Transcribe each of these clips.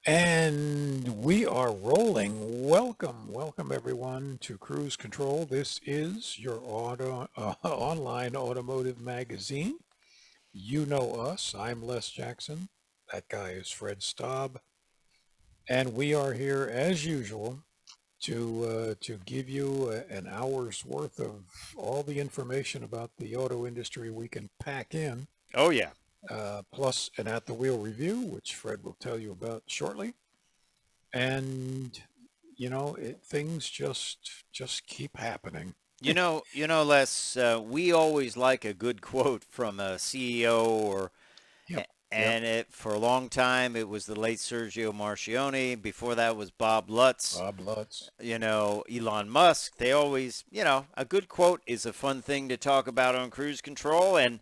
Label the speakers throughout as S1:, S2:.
S1: And we are rolling. Welcome everyone to Cruise Control. This is your online automotive magazine. You know us. I'm Les Jackson. That guy is Fred Staab. And we are here as usual to give you an hour's worth of all the information about the auto industry we can pack in,
S2: Oh, yeah.
S1: plus an at the wheel review, which Fred will tell you about shortly. And things just keep happening.
S2: Les, we always like a good quote from a CEO
S1: Yep, yep.
S2: and for a long time, it was the late Sergio Marchionne. Before that was Bob Lutz,
S1: Bob Lutz.
S2: Elon Musk. They always, a good quote is a fun thing to talk about on Cruise Control. And,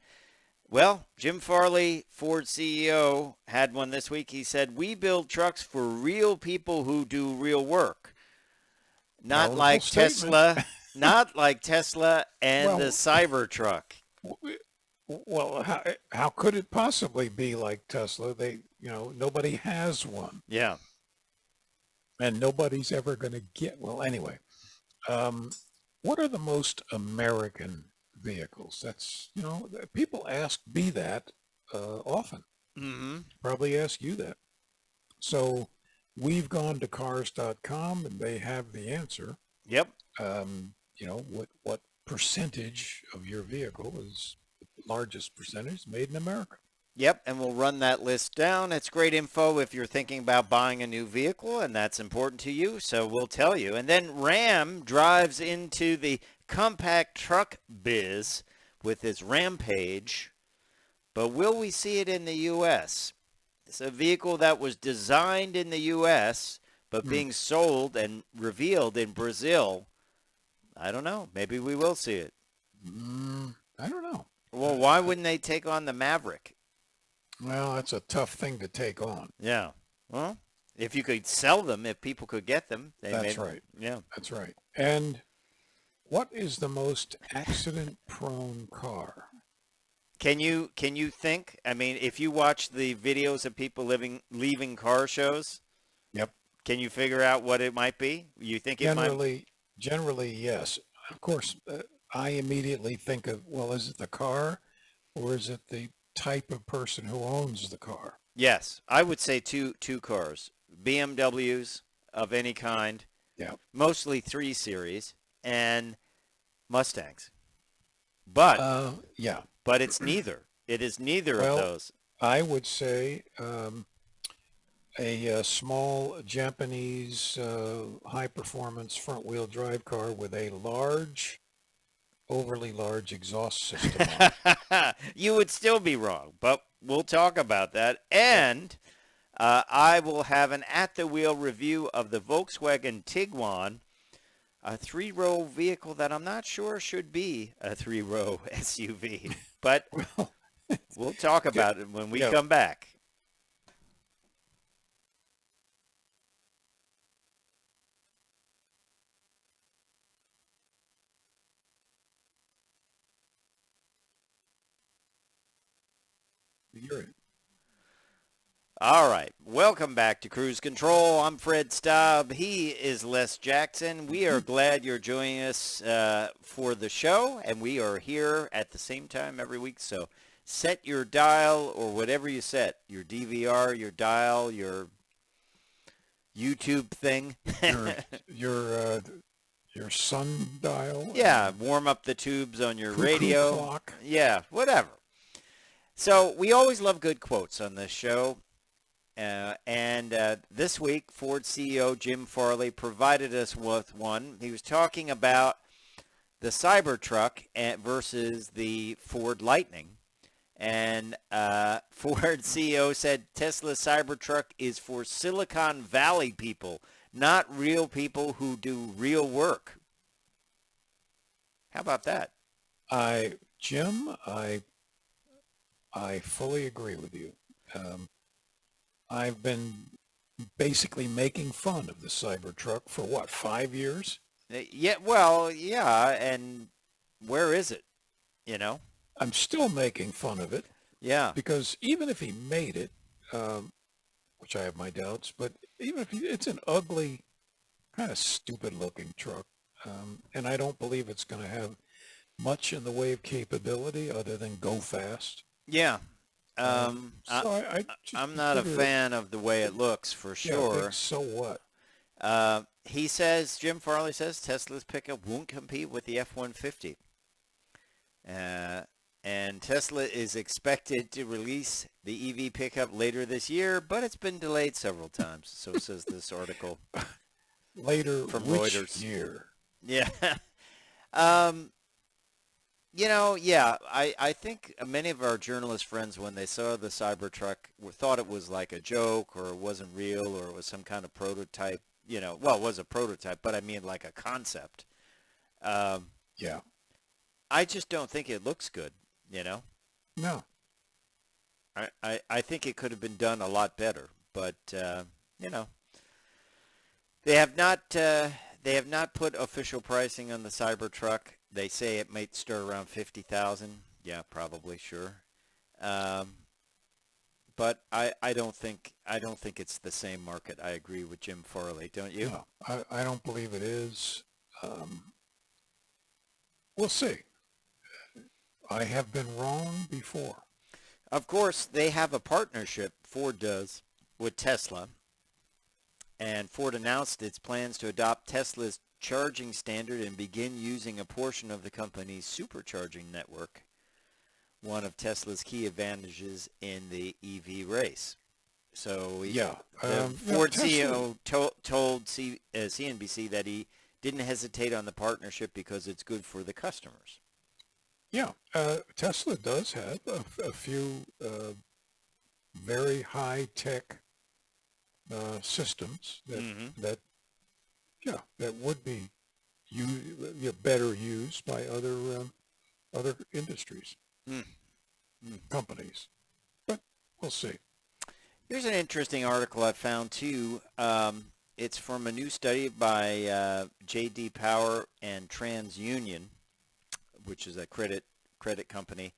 S2: well, Jim Farley, Ford CEO, had one this week. He said, "We build trucks for real people who do real work. Not
S1: Powerful
S2: like
S1: statement.
S2: Tesla, not like Tesla and the
S1: Well,
S2: Cybertruck."
S1: how could it possibly be like Tesla? Nobody has one,
S2: Yeah.
S1: and nobody's ever going to get. Well, anyway, um, what are the most American vehicles? People ask me that often.
S2: Mm-hmm.
S1: Probably ask you that. So we've gone to cars.com and they have the answer.
S2: Yep.
S1: What percentage of your vehicle is the largest percentage made in America?
S2: Yep. And we'll run that list down. It's great info if you're thinking about buying a new vehicle and that's important to you. So we'll tell you. And then Ram drives into the compact truck biz with its Rampage. But will we see it in the U.S.? It's a vehicle that was designed in the U.S., but being sold and revealed in Brazil. I don't know. Maybe we will see it.
S1: I don't know.
S2: Well, why wouldn't they take on the Maverick?
S1: Well, that's a tough thing to take on.
S2: Yeah. Well, if you could sell them, if people could get them,
S1: That's right.
S2: Yeah.
S1: That's right. And what is the most accident-prone car?
S2: Can you think? I mean, if you watch the videos of people leaving car shows,
S1: Yep.
S2: can you figure out what it might be? You think it might?
S1: Generally, yes. Of course, I immediately think of, well, is it the car or is it the type of person who owns the car?
S2: Yes, I would say two cars, BMWs of any kind,
S1: Yeah.
S2: mostly 3 Series, and Mustangs. But
S1: Yeah.
S2: but it's neither. It is neither of
S1: Well,
S2: those.
S1: I would say a small Japanese high-performance front-wheel drive car with a overly large exhaust system on it.
S2: You would still be wrong, but we'll talk about that.
S1: Yep.
S2: And I will have an at-the-wheel review of the Volkswagen Tiguan, a 3-row vehicle that I'm not sure should be a 3-row SUV. But
S1: Well,
S2: we'll talk about it when we
S1: yeah,
S2: come back.
S1: you're
S2: All right. Welcome back to Cruise Control. I'm Fred Staab. He is Les Jackson. We are glad you're joining us for the show, and we are here at the same time every week. So set your dial or whatever you set, your DVR, your dial, your YouTube thing.
S1: your your your sundial.
S2: Yeah, warm up the tubes on your
S1: Cuckoo
S2: radio.
S1: clock.
S2: Yeah, whatever. So we always love good quotes on this show. And this week, Ford CEO Jim Farley provided us with one. He was talking about the Cybertruck versus the Ford Lightning. And Ford CEO said Tesla Cybertruck is for Silicon Valley people, not real people who do real work. How about that?
S1: Jim, I fully agree with you. I've been basically making fun of the Cybertruck for what, 5 years?
S2: Yeah, well, yeah, and where is it? You know?
S1: I'm still making fun of it
S2: Yeah.
S1: because even if he made it, which I have my doubts, but even if it's an ugly, kind of stupid-looking truck, and I don't believe it's going to have much in the way of capability other than go fast.
S2: Yeah.
S1: So I just
S2: I'm not a
S1: figure,
S2: fan of the way it looks for
S1: yeah, I think
S2: sure.
S1: so what?
S2: He says, Jim Farley says, Tesla's pickup won't compete with the F-150. And Tesla is expected to release the EV pickup later this year, but it's been delayed several times. So says this article
S1: Later,
S2: from
S1: which
S2: Reuters.
S1: year?
S2: Yeah. um, yeah, I think many of our journalist friends, when they saw the Cybertruck, thought it was like a joke or it wasn't real or it was some kind of prototype. Well, it was a prototype, but I mean like a concept. Um,
S1: Yeah.
S2: I just don't think it looks good,
S1: No.
S2: I think it could have been done a lot better, but, you know, they have not put official pricing on the Cybertruck. They say it might start around 50,000. Yeah, probably, sure. But I don't think it's the same market. I agree with Jim Farley, don't you?
S1: No, I don't believe it is. We'll see. I have been wrong before.
S2: Of course, they have a partnership, Ford does, with Tesla. And Ford announced its plans to adopt Tesla's charging standard and begin using a portion of the company's supercharging network, one of Tesla's key advantages in the EV race. So
S1: Yeah.
S2: Ford
S1: Tesla,
S2: CEO told CNBC that he didn't hesitate on the partnership because it's good for the customers.
S1: yeah. Tesla does have a few very high-tech systems that that would be better used by other industries, companies. But we'll see.
S2: Here's an interesting article I found too. It's from a new study by J.D. Power and TransUnion, which is a credit company.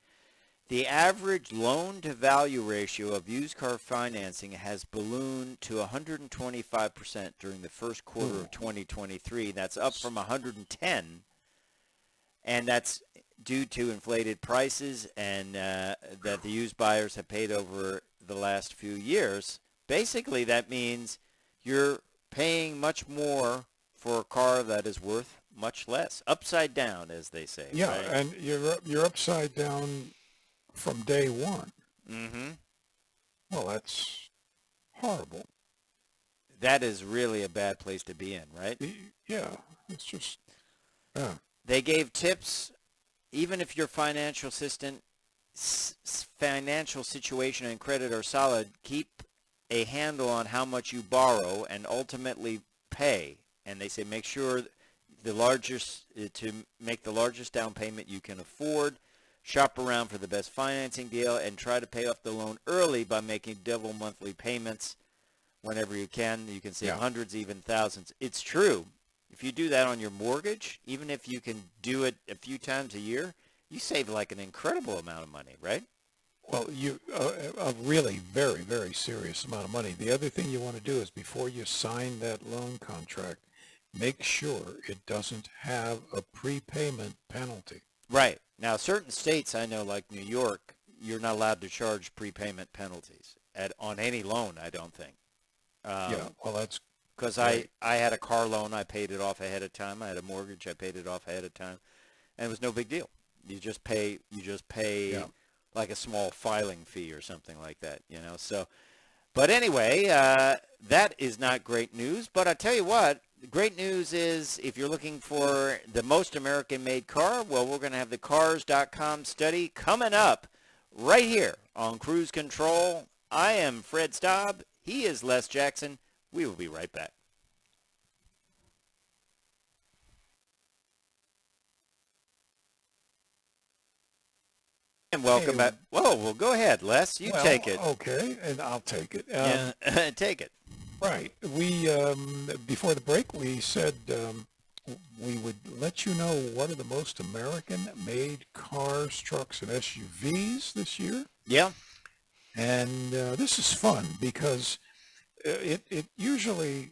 S2: The average loan-to-value ratio of used car financing has ballooned to 125% during the first quarter of 2023. That's up from 110, and that's due to inflated prices and that the used buyers have paid over the last few years. Basically, that means you're paying much more for a car that is worth much less. Upside down, as they say.
S1: Yeah,
S2: right?
S1: and you're upside down from day one.
S2: Mm-hmm.
S1: Well, that's horrible.
S2: That is really a bad place to be in, right?
S1: Yeah, it's just,
S2: They gave tips, even if your financial situation and credit are solid, keep a handle on how much you borrow and ultimately pay. And they say make sure to make the largest down payment you can afford. Shop around for the best financing deal and try to pay off the loan early by making double monthly payments whenever you can. You can save hundreds, even thousands. It's true. If you do that on your mortgage, even if you can do it a few times a year, you save like an incredible amount of money, right?
S1: well, a really very, very serious amount of money. The other thing you want to do is before you sign that loan contract, make sure it doesn't have a prepayment penalty.
S2: Right. Now, certain states I know, like New York, you're not allowed to charge prepayment penalties on any loan, I don't think.
S1: Yeah, well, that's
S2: because
S1: great.
S2: I had a car loan, I paid it off ahead of time. I had a mortgage, I paid it off ahead of time, and it was no big deal. You just pay
S1: Yeah.
S2: like a small filing fee or something like that, So, but anyway, that is not great news. But I tell you what, great news is if you're looking for the most American-made car, well, we're going to have the Cars.com study coming up right here on Cruise Control. I am Fred Staab. He is Les Jackson. We will be right back. And welcome back. Whoa, well, go ahead, Les. You take it.
S1: Okay, and I'll take it.
S2: Yeah, take it.
S1: Right. We before the break, we said we would let you know what are the most American-made cars, trucks, and SUVs this year.
S2: Yeah.
S1: And this is fun because it usually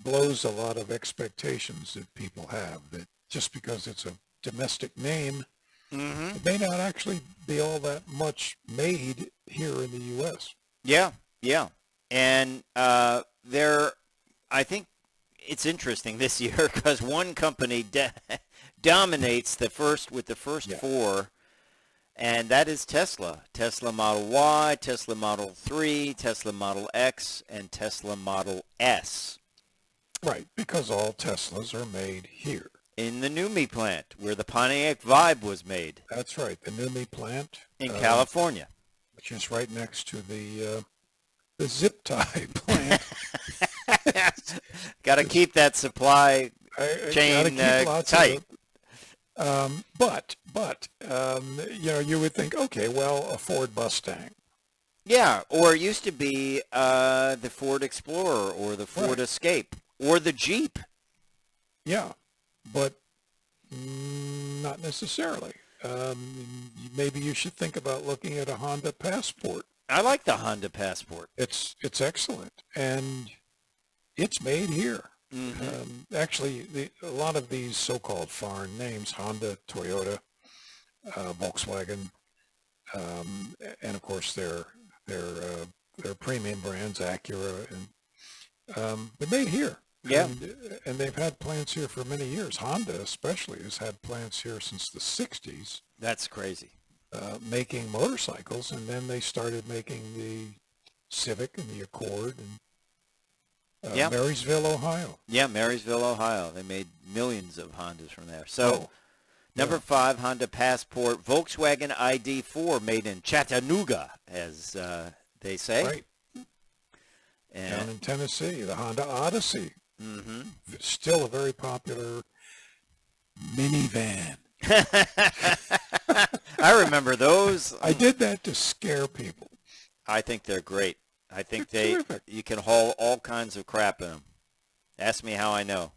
S1: blows a lot of expectations that people have, that just because it's a domestic name,
S2: Mm-hmm.
S1: it may not actually be all that much made here in the U.S.
S2: Yeah, yeah. And I think it's interesting this year because one company dominates the first with the first
S1: Yeah,
S2: four, and that is Tesla. Tesla Model Y, Tesla Model 3, Tesla Model X, and Tesla Model S
S1: right, because all Teslas are made here.
S2: in the NUMMI plant where the Pontiac Vibe was made
S1: That's right, the NUMMI plant,
S2: in California.
S1: which is right next to the zip tie plant.
S2: Got to keep that supply
S1: I got to
S2: chain
S1: keep lots
S2: tight.
S1: of you would think, okay, well, a Ford Mustang.
S2: Yeah, or it used to be the Ford Explorer or the Ford
S1: Right.
S2: Escape or the Jeep.
S1: Yeah, but not necessarily. Maybe you should think about looking at a Honda Passport.
S2: I like the Honda Passport.
S1: It's excellent, and it's made here.
S2: Mm-hmm.
S1: Actually, a lot of these so-called foreign names, Honda, Toyota, Volkswagen, and of course their premium brands, Acura, and they're made here.
S2: Yeah.
S1: And they've had plants here for many years. Honda especially has had plants here since the 60s,
S2: That's crazy.
S1: making motorcycles, and then they started making the Civic and the Accord, and
S2: Yeah.
S1: Marysville, Ohio.
S2: Yeah, Marysville, Ohio. They made millions of Hondas from there. So,
S1: Oh,
S2: number
S1: yeah.
S2: 5, Honda Passport. Volkswagen ID4 made in Chattanooga, as they say.
S1: Right, down
S2: And,
S1: in Tennessee, the Honda Odyssey,
S2: mm-hmm.
S1: still a very popular minivan.
S2: I remember those.
S1: I did that to scare people.
S2: I think they're great. I think
S1: They're terrific.
S2: you can haul all kinds of crap in them. Ask me how I know.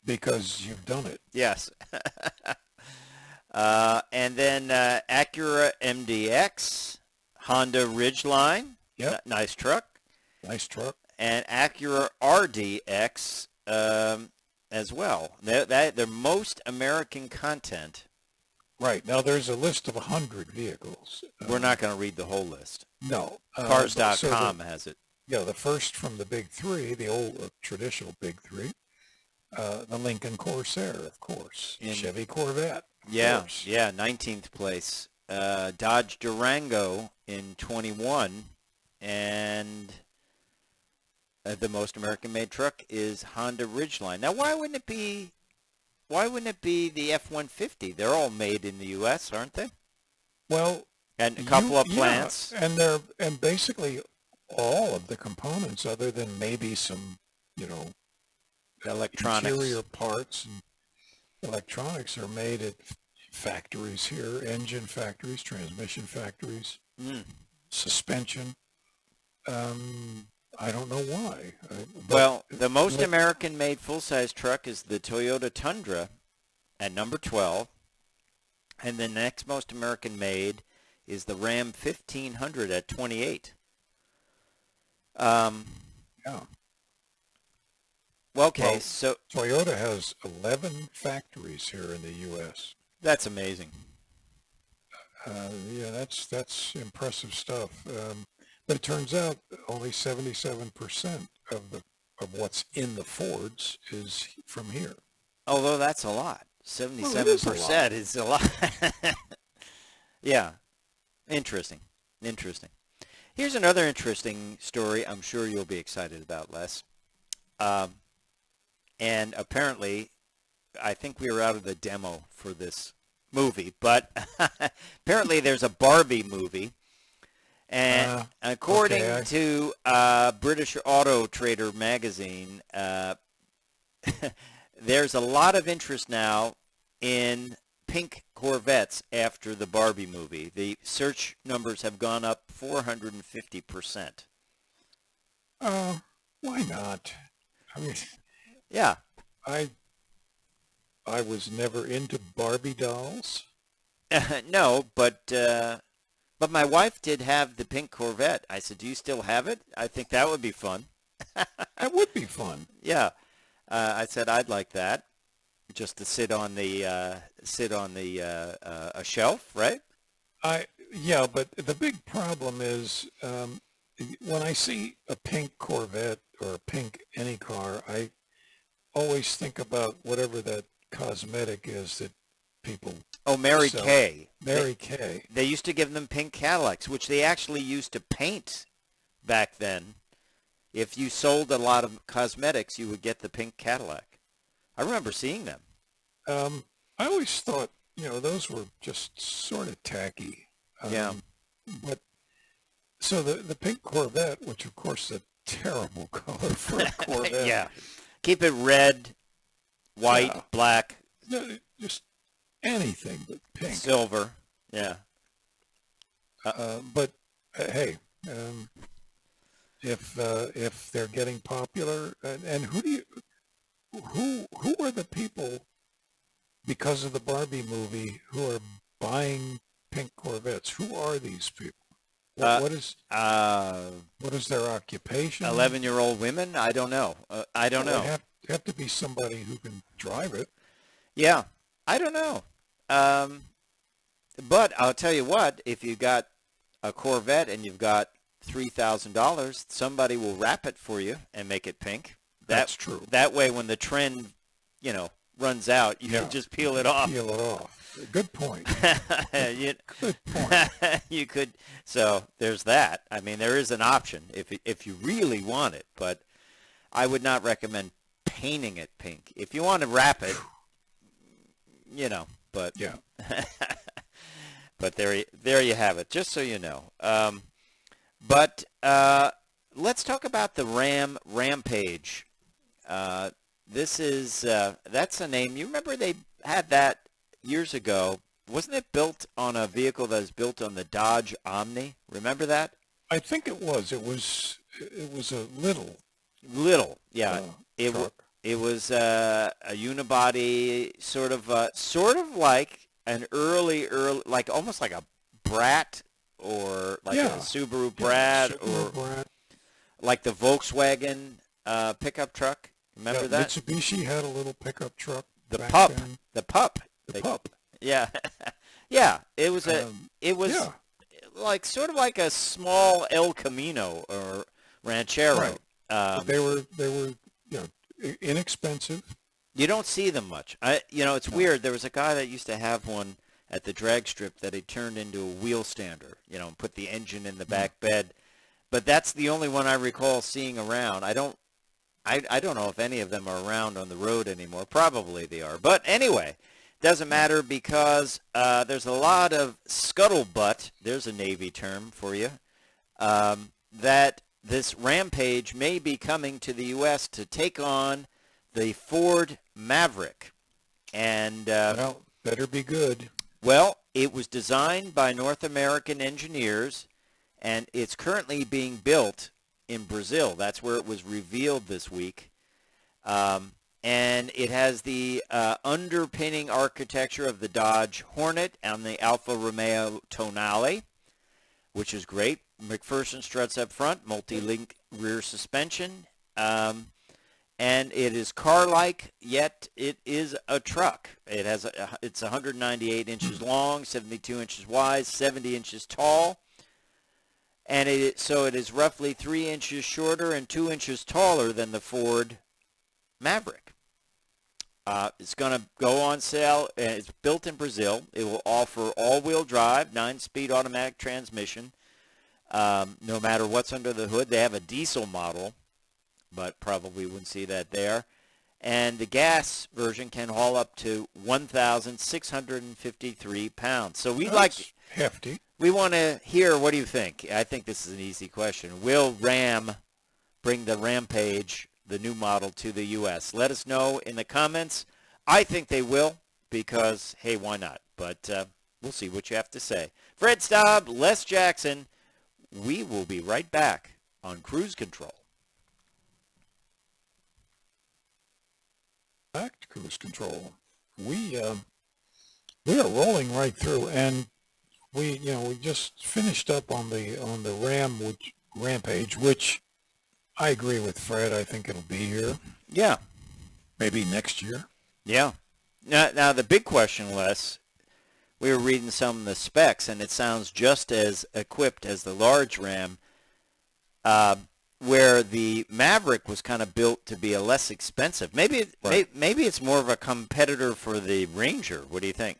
S1: Because you've done it.
S2: Yes. And then Acura MDX, Honda Ridgeline,
S1: Yep,
S2: nice truck,
S1: nice truck.
S2: and Acura RDX as well. They're most American content.
S1: Right. Now, there's a list of 100 vehicles.
S2: We're not going to read the whole list.
S1: No.
S2: Cars.com has it.
S1: The first from the big three, the old traditional big three, the Lincoln Corsair, of course. Chevy Corvette, of course.
S2: Yeah, 19th place. Dodge Durango in 21, and the most American-made truck is Honda Ridgeline. Now, why wouldn't it be the F-150? They're all made in the U.S., aren't they?
S1: Well,
S2: And a couple of plants.
S1: Yeah, and basically all of the components, other than maybe some,
S2: Electronics.
S1: interior parts and electronics, are made at factories here, engine factories, transmission factories, suspension. I don't know why.
S2: Well, the most American-made full-size truck is the Toyota Tundra at number 12, and the next most American-made is the Ram 1500 at 28.
S1: Yeah.
S2: Well, okay,
S1: Well,
S2: so
S1: Toyota has 11 factories here in the U.S.
S2: that's amazing.
S1: Yeah, that's impressive stuff. But it turns out only 77% of what's in the Fords is from here.
S2: Although that's a lot.
S1: Well, it is a
S2: 77% is a lot. Yeah, interesting. Here's another interesting story I'm sure you'll be excited about, Les. And apparently, I think we were out of the demo for this movie, but apparently there's a Barbie movie. And according
S1: okay,
S2: to British Auto Trader magazine, there's a lot of interest now in pink Corvettes after the Barbie movie. The search numbers have gone up 450%.
S1: Why not? I mean,
S2: Yeah.
S1: I was never into Barbie dolls.
S2: No, but But my wife did have the pink Corvette. I said, do you still have it? I think that would be fun.
S1: That would be fun.
S2: Yeah. I said, I'd like that. Just to sit on the a shelf, right?
S1: Yeah, but the big problem is when I see a pink Corvette or a pink any car, I always think about whatever that cosmetic is that people
S2: Oh, Mary
S1: sell.
S2: Kay.
S1: Mary Kay.
S2: They used to give them pink Cadillacs, which they actually used to paint back then. If you sold a lot of cosmetics, you would get the pink Cadillac. I remember seeing them.
S1: I always thought, those were just sort of tacky.
S2: Yeah.
S1: But so the pink Corvette, which of course is a terrible color for a Corvette.
S2: Yeah. Keep it red, white,
S1: Yeah.
S2: black,
S1: No, just anything but pink.
S2: silver. Yeah.
S1: But hey, if they're getting popular, and who are the people because of the Barbie movie who are buying pink Corvettes? Who are these people? What is their occupation?
S2: 11-year-old women? I don't know. I don't know.
S1: Have to be somebody who can drive it.
S2: Yeah. I don't know. But I'll tell you what, if you got a Corvette and you've got $3,000, somebody will wrap it for you and make it pink.
S1: That's true.
S2: That way when the trend, runs out, you can just peel it off.
S1: Peel it off. Good point.
S2: Good
S1: point.
S2: You could. So there's that. I mean, there is an option if you really want it, but I would not recommend painting it pink. If you want to wrap it, but
S1: yeah.
S2: But there you have it. Just so you know. But let's talk about the Rampage. That's a name. You remember they had that years ago. Wasn't it built on a vehicle that was built on the Dodge Omni? Remember that?
S1: I think it was. It was a little.
S2: Yeah.
S1: Truck.
S2: It was a unibody, sort of like an early, like almost like a Brat or like a Subaru Brat
S1: Brat.
S2: Like the Volkswagen pickup truck. Remember that?
S1: Mitsubishi had a little pickup truck.
S2: The
S1: back
S2: pup.
S1: then.
S2: The pup.
S1: The pup.
S2: Yeah. Yeah. It was like sort of like a small El Camino or Ranchero.
S1: Right. But they were inexpensive.
S2: You don't see them much. It's weird. There was a guy that used to have one at the drag strip that he turned into a wheel stander, and put the engine in the back bed. But that's the only one I recall seeing around. I don't know if any of them are around on the road anymore. Probably they are. But anyway, doesn't matter because there's a lot of scuttlebutt, there's a Navy term for you, that this Rampage may be coming to the U.S. to take on the Ford Maverick. And
S1: Well, better be good.
S2: well, it was designed by North American engineers, and it's currently being built in Brazil. That's where it was revealed this week. And it has the underpinning architecture of the Dodge Hornet and the Alfa Romeo Tonale, which is great. McPherson struts up front, multi-link rear suspension. And it is car-like, yet it is a truck. It's 198 inches long, 72 inches wide, 70 inches tall. And so it is roughly 3 inches shorter and 2 inches taller than the Ford Maverick. It's going to go on sale. It's built in Brazil. It will offer all-wheel drive, 9-speed automatic transmission, no matter what's under the hood. They have a diesel model, but probably wouldn't see that there. And the gas version can haul up to 1,653 pounds. So
S1: That's hefty.
S2: we want to hear, what do you think? I think this is an easy question. Will Ram bring the Rampage, the new model, to the U.S.? Let us know in the comments. I think they will because, hey, why not? But we'll see what you have to say. Fred Staab, Les Jackson. We will be right back on Cruise Control.
S1: Back to Cruise Control. We are rolling right through, and we just finished up on the Rampage, which I agree with Fred. I think it'll be here
S2: Yeah,
S1: maybe next year.
S2: yeah. Now the big question, Les, we were reading some of the specs, and it sounds just as equipped as the large Ram, uh, where the Maverick was kind of built to be a less expensive.
S1: Right.
S2: Maybe it's more of a competitor for the Ranger. What do you think?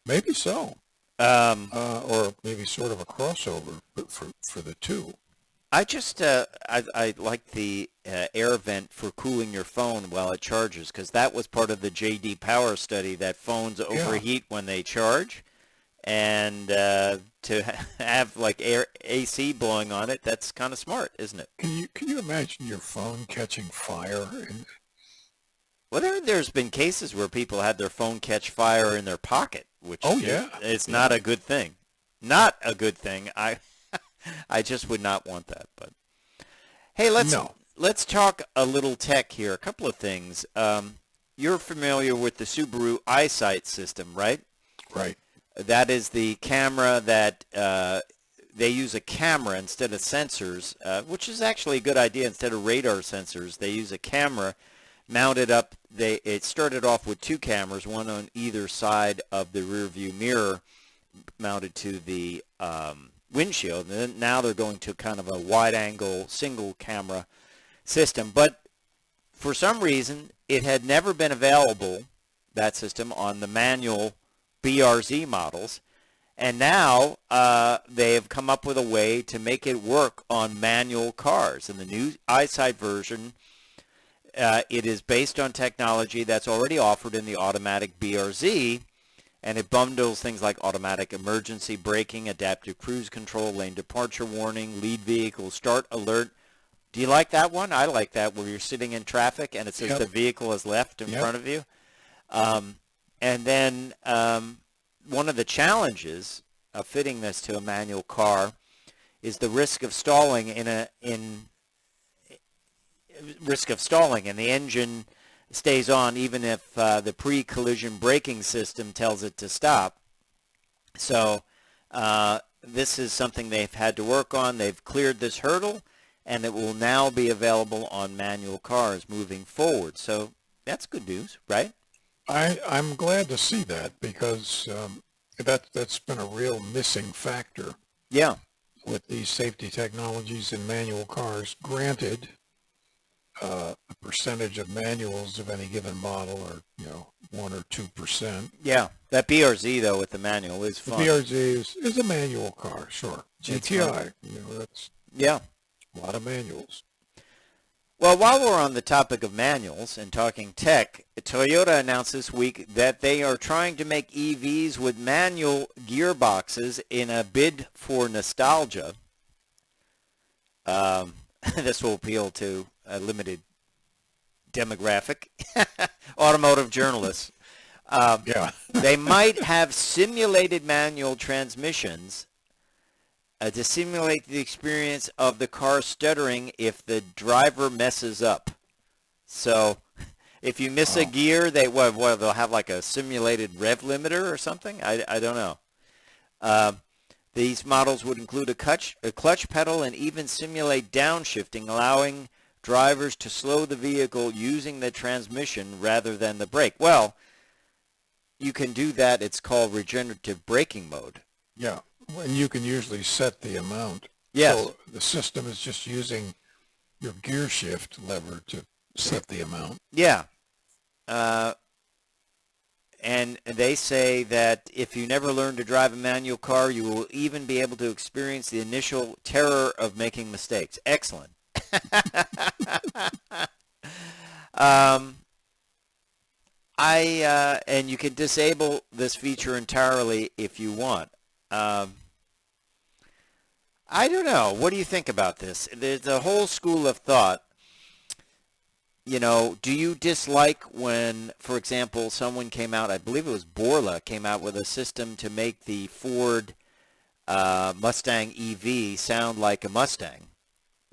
S1: Maybe so.
S2: Um,
S1: Or maybe sort of a crossover for the two.
S2: I like the air vent for cooling your phone while it charges, because that was part of the JD Power study that phones
S1: Yeah.
S2: overheat when they charge, and to have like air AC blowing on it, that's kind of smart, isn't it?
S1: Can you imagine your phone catching fire?
S2: Well, there's been cases where people had their phone catch fire in their pocket, which
S1: Oh yeah.
S2: it's
S1: Yeah.
S2: not a good thing. Not a good thing. I just would not want that. But hey,
S1: No.
S2: let's talk a little tech here. A couple of things. You're familiar with the Subaru EyeSight system, right?
S1: Right.
S2: That is the camera that they use a camera instead of sensors, which is actually a good idea. Instead of radar sensors, they use a camera mounted up. It started off with two cameras, one on either side of the rear view mirror, mounted to the windshield. And then now they're going to kind of a wide-angle single camera system. But for some reason, it had never been available, that system, on the manual BRZ models. And now they have come up with a way to make it work on manual cars. In the new EyeSight version, it is based on technology that's already offered in the automatic BRZ, and it bundles things like automatic emergency braking, adaptive cruise control, lane departure warning, lead vehicle start alert. Do you like that one? I like that, where you're sitting in traffic and it says
S1: Yep.
S2: the vehicle is left in
S1: Yep.
S2: front of you. And then one of the challenges of fitting this to a manual car is the risk of stalling and the engine stays on even if the pre-collision braking system tells it to stop. So this is something they've had to work on. They've cleared this hurdle, and it will now be available on manual cars moving forward. So that's good news, right?
S1: I'm glad to see that, because that's been a real missing factor
S2: Yeah.
S1: with these safety technologies in manual cars. Granted, a percentage of manuals of any given model are 1 or 2%.
S2: Yeah. That BRZ, though, with the manual is
S1: The
S2: fun.
S1: BRZ is a manual car, sure. GTI, that's
S2: Yeah.
S1: a lot of manuals.
S2: Well, while we're on the topic of manuals and talking tech, Toyota announced this week that they are trying to make EVs with manual gearboxes in a bid for nostalgia. This will appeal to a limited demographic, automotive journalists.
S1: Yeah.
S2: They might have simulated manual transmissions to simulate the experience of the car stuttering if the driver messes up. So if you miss a gear, they'll have like a simulated rev limiter or something? I don't know. These models would include a clutch pedal and even simulate downshifting, allowing drivers to slow the vehicle using the transmission rather than the brake. Well, you can do that. It's called regenerative braking mode.
S1: Yeah. And you can usually set the amount.
S2: Yes.
S1: So the system is just using your gear shift lever to set the amount.
S2: Yeah. And they say that if you never learn to drive a manual car, you will even be able to experience the initial terror of making mistakes. Excellent. And you can disable this feature entirely if you want. I don't know. What do you think about this? There's a whole school of thought. Do you dislike when, for example, someone came out, I believe it was Borla, came out with a system to make the Ford Mustang EV sound like a Mustang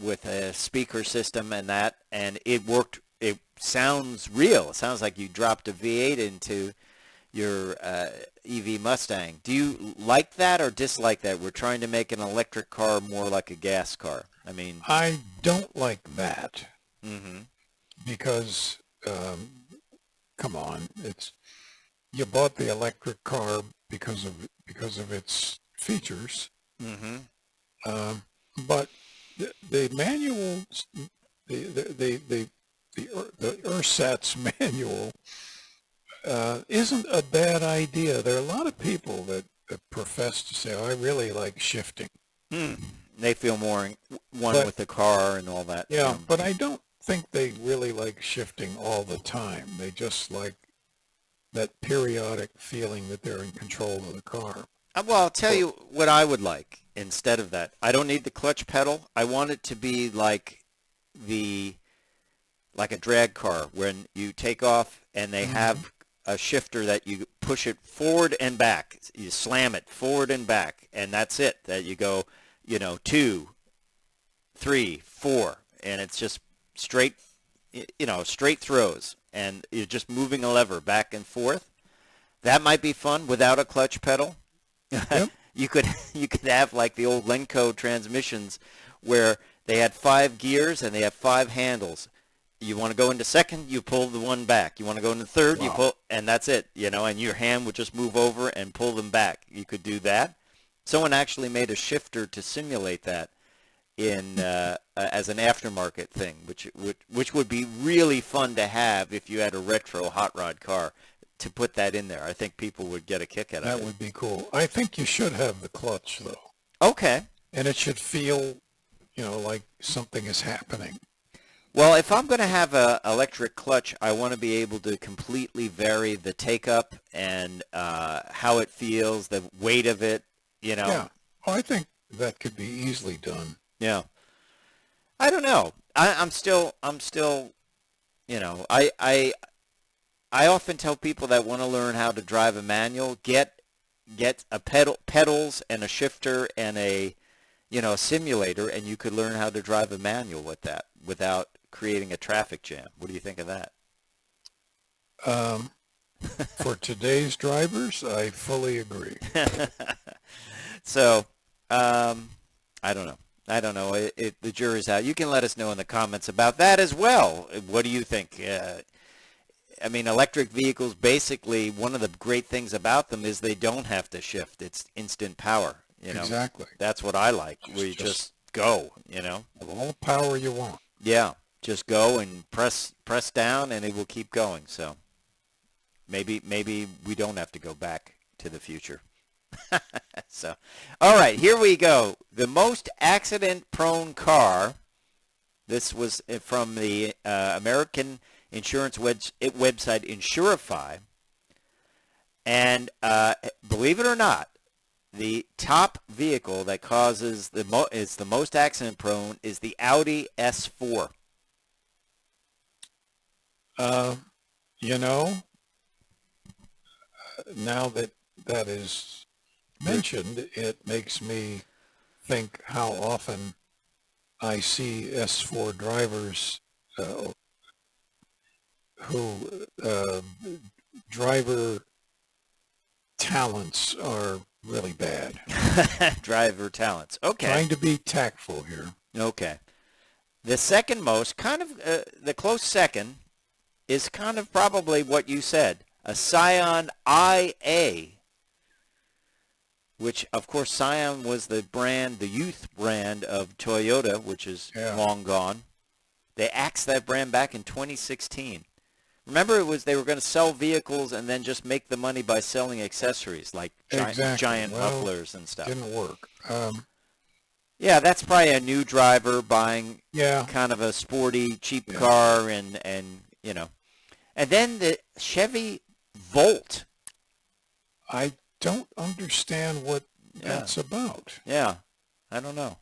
S2: with a speaker system and that, and it worked. It sounds real. It sounds like you dropped a V8 into your EV Mustang. Do you like that or dislike that? We're trying to make an electric car more like a gas car. I mean,
S1: I don't like that
S2: mm-hmm.
S1: because, come on, you bought the electric car because of its features,
S2: Mm-hmm.
S1: um, but the manual, the ersatz manual isn't a bad idea. There are a lot of people that profess to say, "Oh, I really like shifting."
S2: They feel more one
S1: But
S2: with the car and all that.
S1: yeah, but I don't think they really like shifting all the time. They just like that periodic feeling that they're in control of the car.
S2: Well, I'll tell you what I would like instead of that. I don't need the clutch pedal. I want it to be like a drag car when you take off and they have a shifter that you push it forward and back. You slam it forward and back, and that's it. That you go, 2, 3, 4, and it's just straight, straight throws, and you're just moving a lever back and forth. That might be fun without a clutch pedal.
S1: Yep.
S2: You could have like the old Lenco transmissions where they had 5 gears and they have 5 handles. You want to go into second, you pull the one back. You want to go into third, you pull, and that's it, and your hand would just move over and pull them back. You could do that. Someone actually made a shifter to simulate that in as an aftermarket thing, which would be really fun to have if you had a retro hot rod car to put that in there. I think people would get a kick out of it.
S1: That would be cool. I think you should have the clutch, though.
S2: Okay.
S1: And it should feel, like something is happening.
S2: Well, if I'm going to have an electric clutch, I want to be able to completely vary the take-up and how it feels, the weight of it,
S1: Yeah. Oh, I think that could be easily done.
S2: Yeah. I don't know. I'm still, I often tell people that want to learn how to drive a manual, get a pedals and a shifter and a simulator, and you could learn how to drive a manual with that without creating a traffic jam. What do you think of that?
S1: For today's drivers, I fully agree.
S2: So, I don't know. The jury's out. You can let us know in the comments about that as well. What do you think? Electric vehicles, basically, one of the great things about them is they don't have to shift. It's instant power.
S1: Exactly.
S2: That's what I like, where you just go,
S1: With all the power you want.
S2: Yeah, just go and press down, and it will keep going. So maybe we don't have to go back to the future. So, all right, here we go. The most accident-prone car. This was from the American insurance website Insurify. And believe it or not, the top vehicle that causes is the most accident-prone is the Audi S4.
S1: Now that is mentioned, it makes me think how often I see S4 drivers who driver talents are really bad.
S2: Driver talents. Okay.
S1: Trying to be tactful here.
S2: Okay. The second most, kind of the close second, is kind of probably what you said, a Scion IA, which, of course, Scion was the youth brand of Toyota, which is long gone. They axed that brand back in 2016. Remember, they were going to sell vehicles and then just make the money by selling accessories like giant mufflers and stuff.
S1: Didn't work.
S2: Yeah, that's probably a new driver buying kind of a sporty, cheap car, and And then the Chevy Volt.
S1: I don't understand what that's about.
S2: Yeah, I don't know.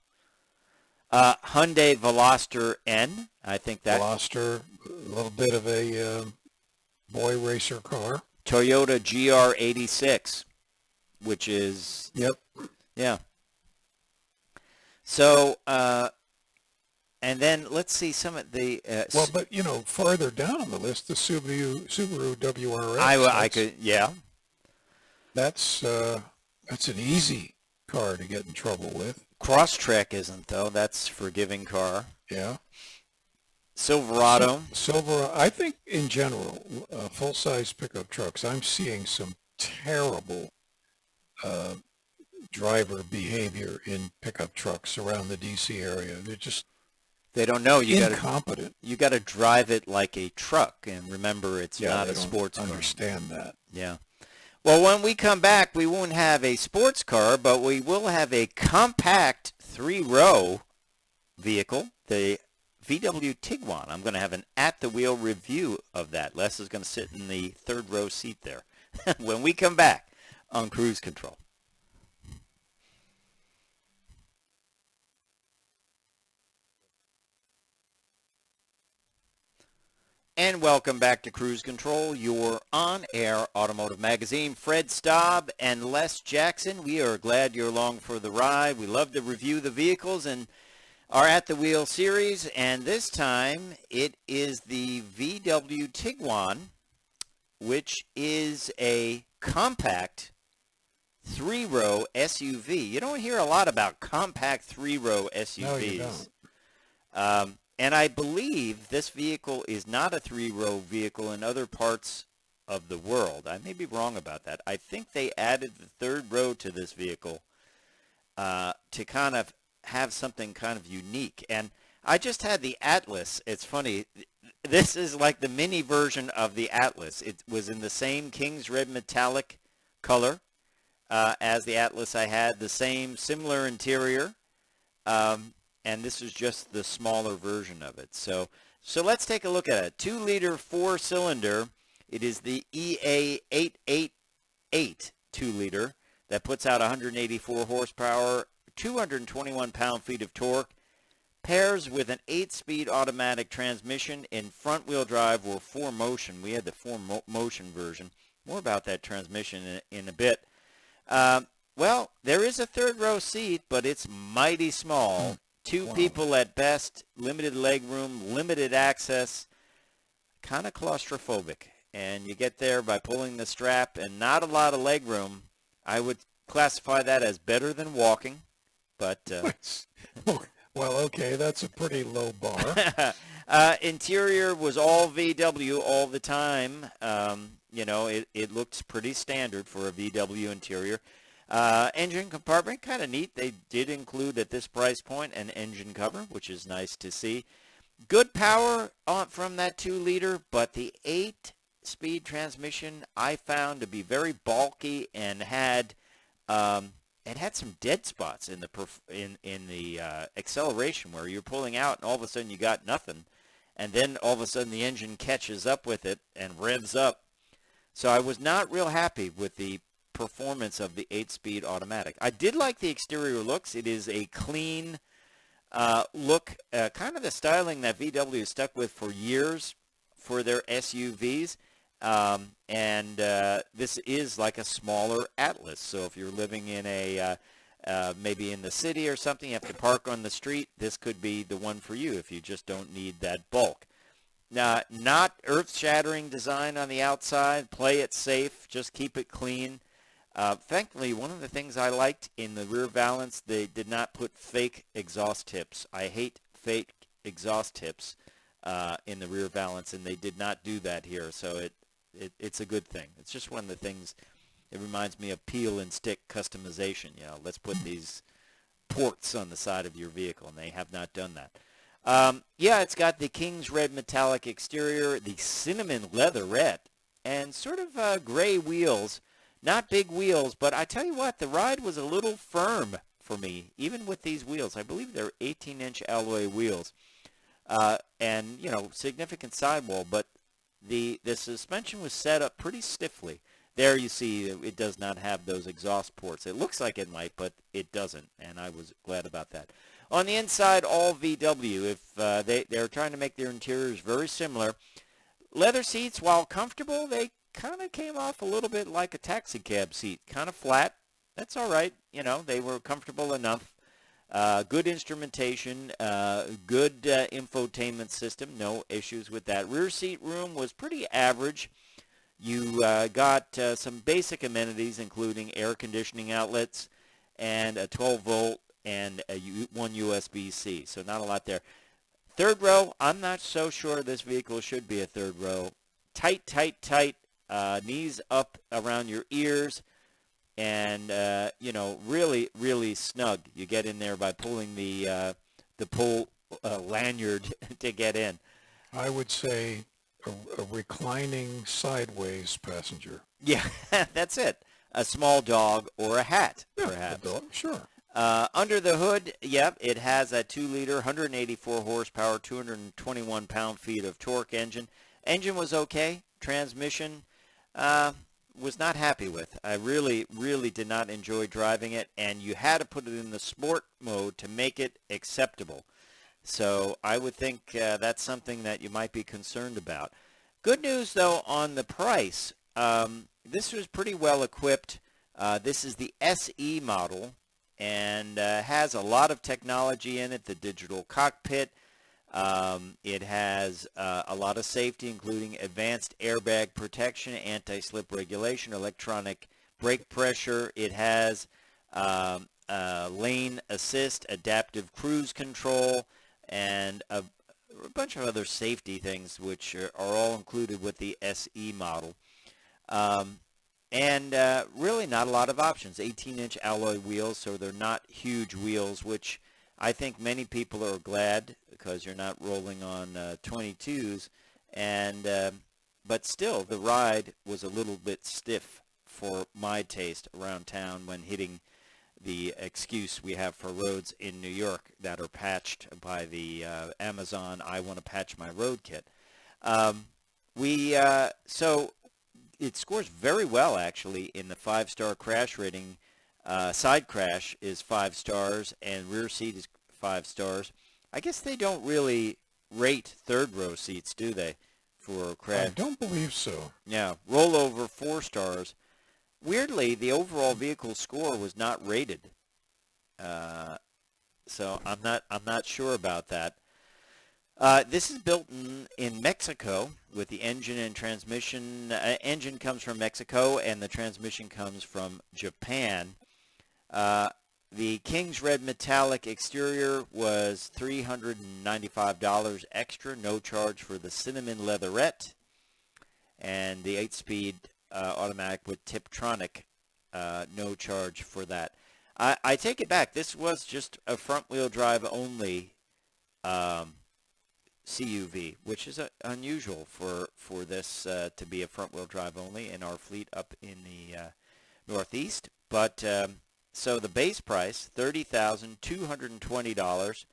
S2: Hyundai Veloster N. I think that
S1: Veloster, a little bit of a boy racer car.
S2: Toyota GR86, which is yeah. So and then let's see some of the
S1: but farther down on the list, the Subaru WRX.
S2: I could
S1: That's an easy car to get in trouble with.
S2: Crosstrek isn't, though. That's forgiving car.
S1: Yeah.
S2: Silverado.
S1: Silver, I think in general, full-size pickup trucks, I'm seeing some terrible uh, driver behavior in pickup trucks around the DC area. They're just
S2: They don't know.
S1: incompetent.
S2: You got to drive it like a truck, and remember, it's
S1: Yeah,
S2: not
S1: they
S2: a
S1: don't
S2: sports car.
S1: understand that.
S2: Yeah. Well, when we come back, we won't have a sports car, but we will have a compact three-row vehicle, the VW Tiguan. I'm going to have an at-the-wheel review of that. Les is going to sit in the third-row seat there when we come back on Cruise Control. And welcome back to Cruise Control, your on-air automotive magazine. Fred Staab and Les Jackson, we are glad you're along for the ride. We love to review the vehicles and are at the wheel series, and this time it is the VW Tiguan, which is a compact three-row SUV. You don't hear a lot about compact three-row SUVs.
S1: No, you don't.
S2: And I believe this vehicle is not a three-row vehicle in other parts of the world. I may be wrong about that. I think they added the third row to this vehicle to kind of have something kind of unique. And I just had the Atlas. It's funny. This is like the mini version of the Atlas. It was in the same King's Red metallic color as the Atlas I had, the same similar interior. And this is just the smaller version of it. So let's take a look at it. 2-liter 4-cylinder. It is the EA888 2-liter that puts out 184 horsepower, 221 pound-feet of torque. Pairs with an 8-speed automatic transmission in front-wheel drive or 4-motion. We had the 4-motion version. More about that transmission in a bit. Well, there is a third-row seat, but it's mighty small. Two people at best, limited leg room, limited access, kind of claustrophobic. And you get there by pulling the strap and not a lot of leg room. I would classify that as better than walking, but...
S1: Well, okay, that's a pretty low bar.
S2: Interior was all VW all the time. It looks pretty standard for a VW interior. Engine compartment, kind of neat. They did include at this price point an engine cover, which is nice to see. Good power from that 2-liter, but the 8-speed transmission I found to be very bulky and had some dead spots in the acceleration where you're pulling out and all of a sudden you got nothing, and then all of a sudden the engine catches up with it and revs up. So I was not real happy with the performance of the 8-speed automatic. I did like the exterior looks. It is a clean look, kind of the styling that VW has stuck with for years for their SUVs. This is like a smaller Atlas. So if you're living in maybe in the city or something, you have to park on the street, this could be the one for you if you just don't need that bulk. Now, not earth-shattering design on the outside. Play it safe. Just keep it clean. Thankfully, one of the things I liked in the rear valance, they did not put fake exhaust tips. I hate fake exhaust tips in the rear valance, and they did not do that here. So it's a good thing. It's just one of the things. It reminds me of peel and stick customization. Let's put these ports on the side of your vehicle, and they have not done that. It's got the King's Red metallic exterior, the cinnamon leatherette, and sort of gray wheels. Not big wheels, but I tell you what, the ride was a little firm for me, even with these wheels. I believe they're 18-inch alloy wheels, and significant sidewall. But the suspension was set up pretty stiffly. There you see it does not have those exhaust ports. It looks like it might, but it doesn't, and I was glad about that. On the inside, all VW. If they're trying to make their interiors very similar, leather seats, while comfortable, they kind of came off a little bit like a taxi cab seat, kind of flat. That's all right. They were comfortable enough. Good instrumentation, good infotainment system, no issues with that. Rear seat room was pretty average. You got some basic amenities, including air conditioning outlets and a 12-volt and one USB-C, so not a lot there. Third row, I'm not so sure this vehicle should be a third row. Tight, tight, tight, knees up around your ears, and, really, really snug. You get in there by pulling the pull lanyard to get in.
S1: I would say a reclining sideways passenger.
S2: Yeah, that's it. A small dog or a hat,
S1: Yeah,
S2: perhaps.
S1: a dog, sure.
S2: Under the hood, yep, it has a 2-liter, 184 horsepower, 221 pound-feet of torque engine. Engine was okay. Transmission was not happy with. I really, really did not enjoy driving it, and you had to put it in the sport mode to make it acceptable. So I would think that's something that you might be concerned about. Good news, though, on the price. This was pretty well equipped. This is the SE model, and has a lot of technology in it, the digital cockpit. It has a lot of safety, including advanced airbag protection, anti-slip regulation, electronic brake pressure. It has lane assist, adaptive cruise control, and a bunch of other safety things which are all included with the SE model. And really not a lot of options. 18-inch alloy wheels, so they're not huge wheels, which I think many people are glad because you're not rolling on 22s. And but still, the ride was a little bit stiff for my taste around town when hitting the excuse we have for roads in New York that are patched by the Amazon I Want to Patch My Road kit. So it scores very well, actually, in the 5-star crash rating. Side crash is 5 stars, and rear seat is 5 stars. I guess they don't really rate third-row seats, do they, for crash?
S1: I don't believe so.
S2: Yeah, rollover 4 stars. Weirdly, the overall vehicle score was not rated, so I'm not sure about that. This is built in Mexico with the engine and transmission. Engine comes from Mexico, and the transmission comes from Japan. The King's Red metallic exterior was $395 extra, no charge for the cinnamon leatherette, and the 8-speed automatic with Tiptronic, no charge for that. I take it back. This was just a front-wheel drive only CUV, which is unusual for this to be a front-wheel drive only in our fleet up in the Northeast. But so the base price, $30,220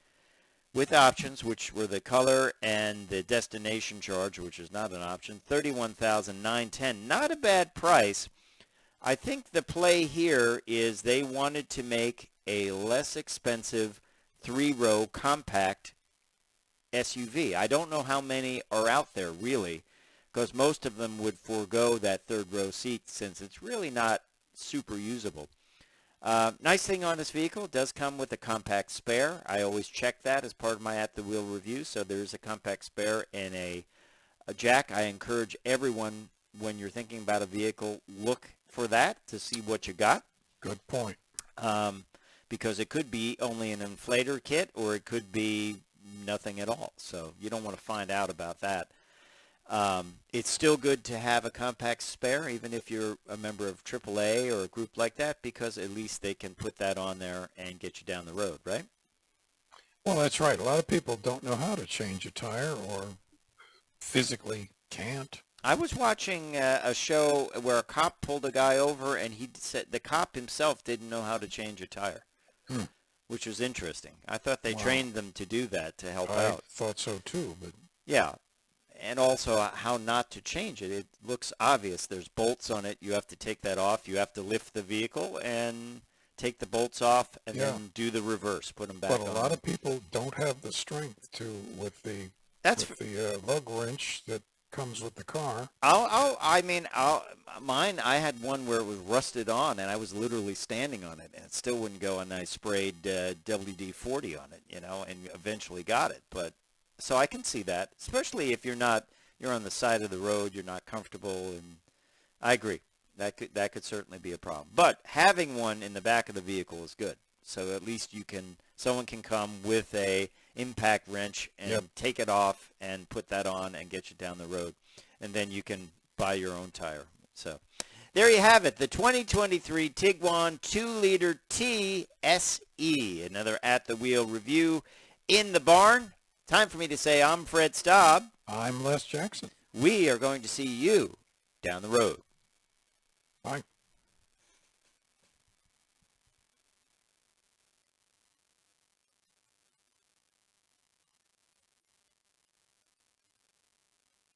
S2: with options, which were the color and the destination charge, which is not an option, $31,910. Not a bad price. I think the play here is they wanted to make a less expensive 3-row compact SUV. I don't know how many are out there, really, because most of them would forego that third-row seat since it's really not super usable. Nice thing on this vehicle, it does come with a compact spare. I always check that as part of my at-the-wheel review, so there's a compact spare and a jack. I encourage everyone, when you're thinking about a vehicle, look for that to see what you got.
S1: Good point.
S2: Because it could be only an inflator kit, or it could be nothing at all. So you don't want to find out about that. It's still good to have a compact spare, even if you're a member of AAA or a group like that, because at least they can put that on there and get you down the road, right?
S1: Well, that's right. A lot of people don't know how to change a tire or physically can't.
S2: I was watching a show where a cop pulled a guy over, and he said the cop himself didn't know how to change a tire. Which was interesting. I thought they trained them to do that to help out.
S1: I thought so too, but
S2: yeah, and also how not to change it. It looks obvious. There's bolts on it. You have to take that off. You have to lift the vehicle and take the bolts off, and then do the reverse, put them back on.
S1: But a lot of people don't have the strength to with the lug wrench that comes with the car.
S2: Mine, I had one where it was rusted on, and I was literally standing on it, and it still wouldn't go, and I sprayed WD-40 on it, and eventually got it. But so I can see that, especially if you're on the side of the road, you're not comfortable, and I agree. That could certainly be a problem. But having one in the back of the vehicle is good. So at least someone can come with a impact wrench and take it off and put that on and get you down the road. And then you can buy your own tire. So there you have it, the 2023 Tiguan 2-liter TSE, another At the Wheel review in the barn. Time for me to say I'm Fred Staab.
S1: I'm Les Jackson.
S2: We are going to see you down the road.
S1: Bye.